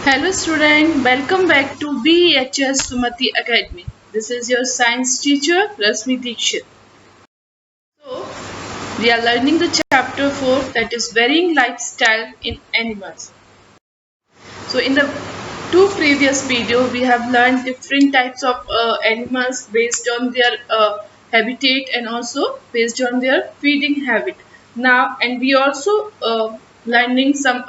Hello student, welcome back to BHS Sumati Academy. This is your science teacher Rasmi Dikshit. So, we are learning the chapter 4, that is varying lifestyle in animals. So in the two previous video we have learned different types of animals based on their habitat and also based on their feeding habit. Now and we also learning some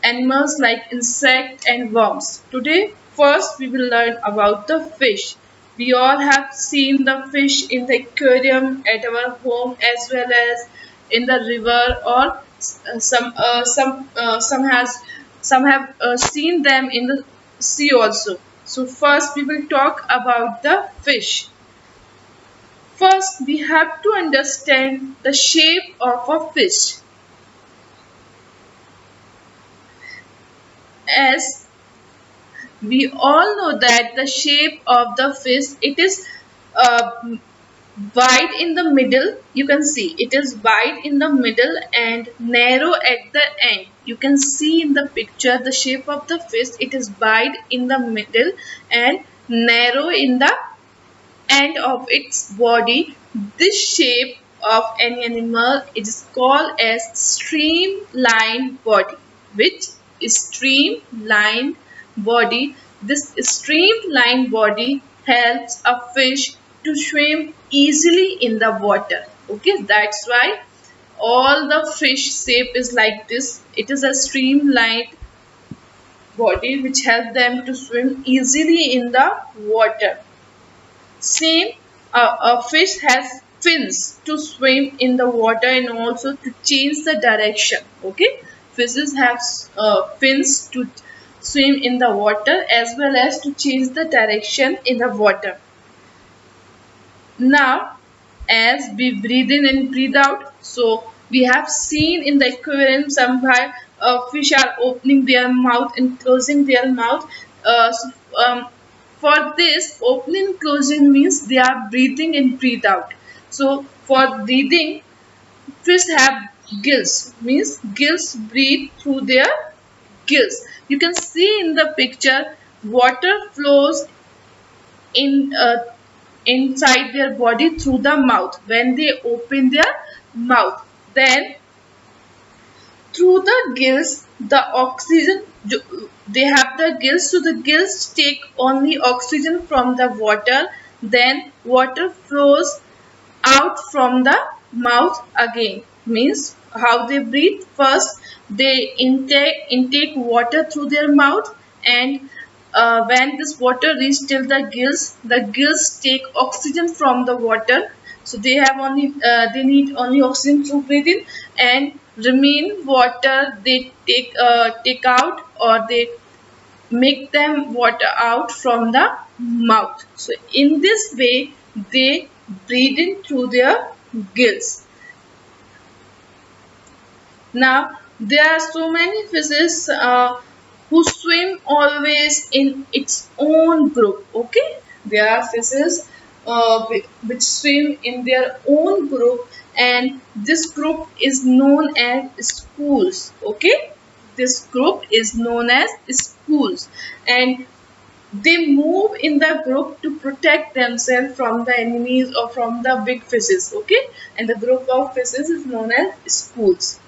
animals like insect and worms. Today, first we will learn about the fish. We all have seen the fish in the aquarium at our home as well as in the river, or some have seen them in the sea also. So first we will talk about the fish. First, we have to understand the shape of a fish. As we all know that the shape of the fish, it is uh, wide in the middle. You can see it is wide in the middle and narrow at the end. You can see in the picture the shape of the fish, it is wide in the middle and narrow in the end of its body. This shape of any animal is called as streamlined body. Which streamlined body? This streamlined body helps a fish to swim easily in the water. Okay, that's why all the fish shape is like this. It is a streamlined body which helps them to swim easily in the water. Same, a fish has fins to swim in the water and also to change the direction. Okay, fishes have fins to swim in the water as well as to change the direction in the water. Now, as we breathe in and breathe out, so we have seen in the aquarium somewhere fish are opening their mouth and closing their mouth. So, for this, opening and closing means they are breathing and breathe out. So for breathing, fish have gills, means gills breathe through their gills. You can see in the picture water flows in inside their body through the mouth when they open their mouth. Then through the gills the oxygen, they have the gills, so the gills take only oxygen from the water. Then water flows out from the mouth again. Means how they breathe: first they intake water through their mouth, and when this water reaches till the gills take oxygen from the water. So they have only they need only oxygen to breathe in, and remain water they take out, or they make them water out from the mouth. So in this way they breathe in through their gills. Now there are so many fishes who swim always in its own group. Okay, there are fishes which swim in their own group, and this group is known as schools. Okay, this group is known as schools, and they move in the group to protect themselves from the enemies or from the big fishes. Okay, and the group of fishes is known as schools.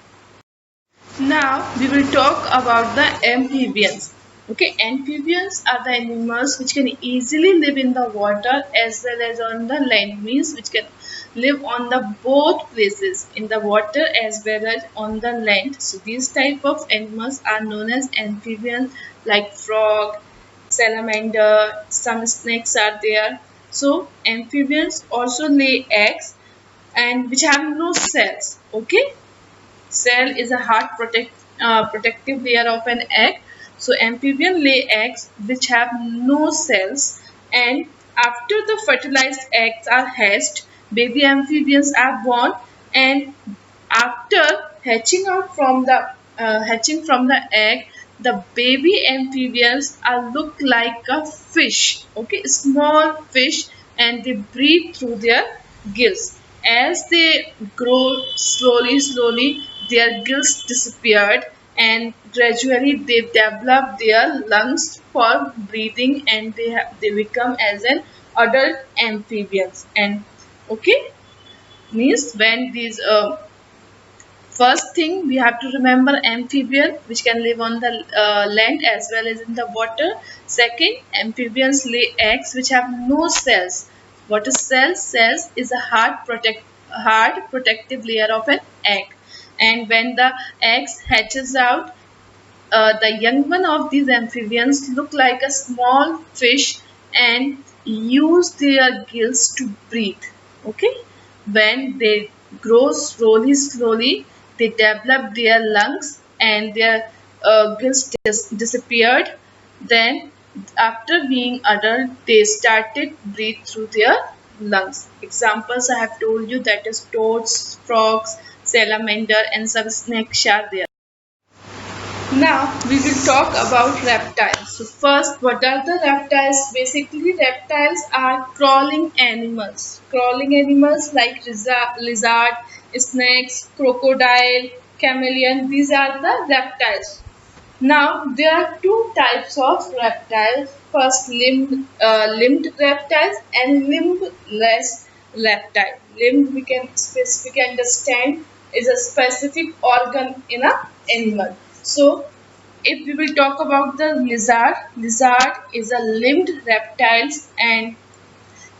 Now we will talk about the amphibians. Okay, amphibians are the animals which can easily live in the water as well as on the land, means which can live on the both places, in the water as well as on the land. So these type of animals are known as amphibians, like frog, salamander, some snakes are there. So amphibians also lay eggs and which have no cells. Okay, cell is a hard protective layer of an egg. So amphibian lay eggs which have no cells, and after the fertilized eggs are hatched, baby amphibians are born, and after hatching from the egg, the baby amphibians are look like a fish. Okay, small fish, and they breathe through their gills. As they grow slowly, their gills disappeared, and gradually they develop their lungs for breathing, and they become as an adult amphibians. And okay, means when these first thing we have to remember, amphibian which can live on the land as well as in the water. Second, amphibians lay eggs which have no cells. What is cells? Cells is a hard protective layer of an egg, and when the eggs hatches out, the young one of these amphibians look like a small fish and use their gills to breathe. Okay, when they grow slowly, they develop their lungs and their gills disappeared. Then, after being adult, they started breathe through their lungs. Examples I have told you, that is toads, frogs, salamander, and some snakes are there. Now we will talk about reptiles. So first, what are the reptiles? Basically, reptiles are crawling animals. Crawling animals like lizard, snakes, crocodile, chameleon. These are the reptiles. Now there are two types of reptiles. First, limbed reptiles and limbless reptile. Limbed, we can specifically understand, is a specific organ in a animal. So if we will talk about the lizard is a limbed reptile, and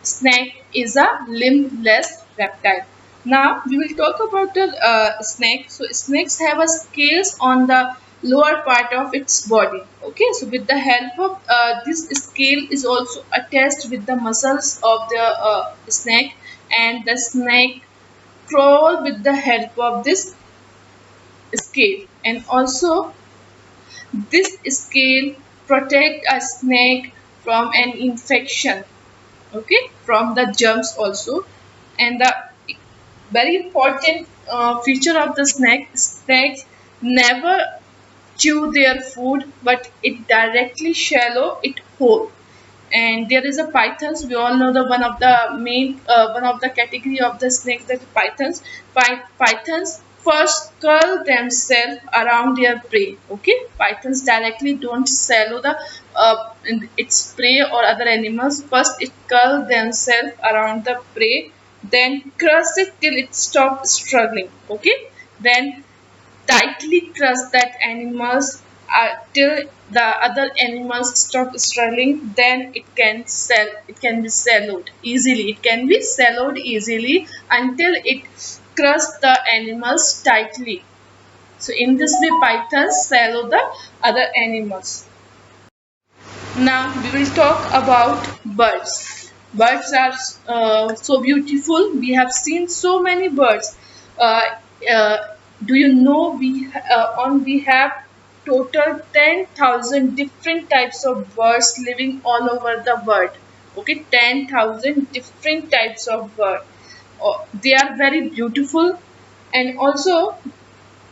snake is a limbless reptile. Now we will talk about the snake. So snakes have a scales on the lower part of its body. Okay, so with the help of this scale is also attached with the muscles of the snake, and the snake crawl with the help of this scale. And also this scale protect a snake from an infection, okay, from the germs also. And the very important feature of the snakes never chew their food, but it directly swallow it whole. And there is a pythons. We all know the one of the category of the snakes, that pythons. Pythons first curl themselves around their prey. Okay, pythons directly don't swallow the its prey or other animals. First it curl themselves around the prey, then crush it till it stops struggling. Okay, then tightly crush that animals till the other animals stop struggling. Then it can be swallowed easily. It can be swallowed easily until it crush the animals tightly. So in this way pythons swallow the other animals. Now we will talk about birds. Birds are so beautiful. We have seen so many birds. Uh, uh, do you know we have total 10,000 different types of birds living all over the world. Okay, 10,000 different types of birds. They are very beautiful, and also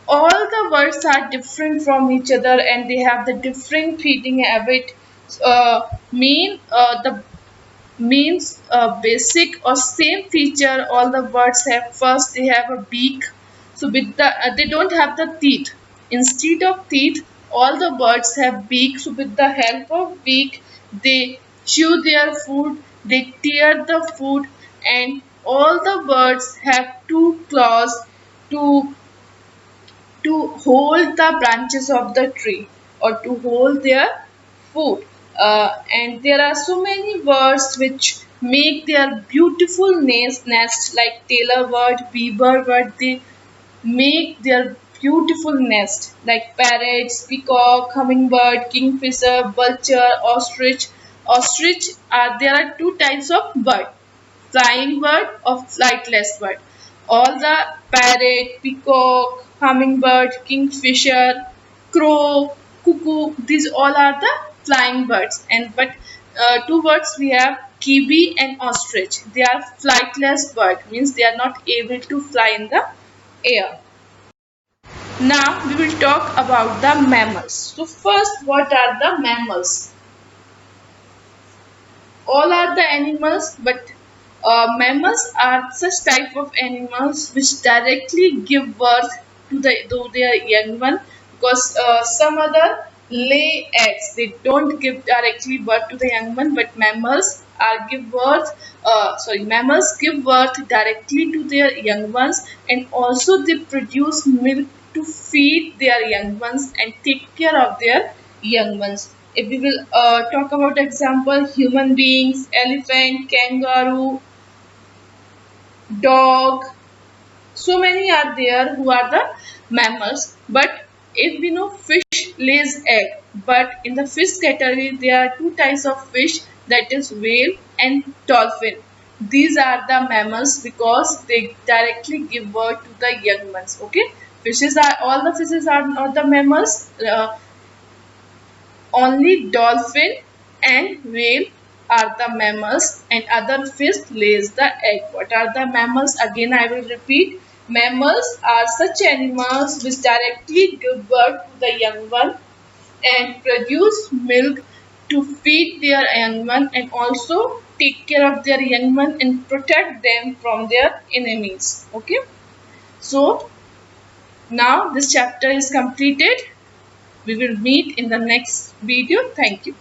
all the birds are different from each other, and they have the different feeding habit. The means basic or same feature all the birds have. First they have a beak, so with the they don't have the teeth. Instead of teeth, all the birds have beak. So with the help of beak, they chew their food, they tear the food. And all the birds have two claws to hold the branches of the tree, or to hold their food. And there are so many birds which make their beautiful nest like tailor bird, beaver bird. They make their beautiful nest like parrots, peacock, hummingbird, kingfisher, vulture, ostrich. Ostrich are There are two types of bird: flying bird or flightless bird. All the parrot, peacock, hummingbird, kingfisher, crow, cuckoo, these all are the flying birds. And but two birds we have, kiwi and ostrich. They are flightless bird, means they are not able to fly in the air. Now we will talk about the mammals. So first, what are the mammals? All are the animals, but mammals are such type of animals which directly give birth to their young one because some other lay eggs. They don't give directly birth to the young one, but mammals are give birth. Mammals give birth directly to their young ones, and also they produce milk to feed their young ones and take care of their young ones. If we will talk about example, human beings, elephant, kangaroo, dog, so many are there who are the mammals. But if we know fish lays egg, but in the fish category there are two types of fish, that is whale and dolphin. These are the mammals because they directly give birth to the young ones. Okay, fishes are, all the fishes are not the mammals. Only dolphin and whale are the mammals, and other fish lays the egg. What are the mammals? Again, I will repeat. Mammals are such animals which directly give birth to the young one and produce milk to feed their young one, and also take care of their young one and protect them from their enemies. Okay. So now this chapter is completed. We will meet in the next video. Thank you.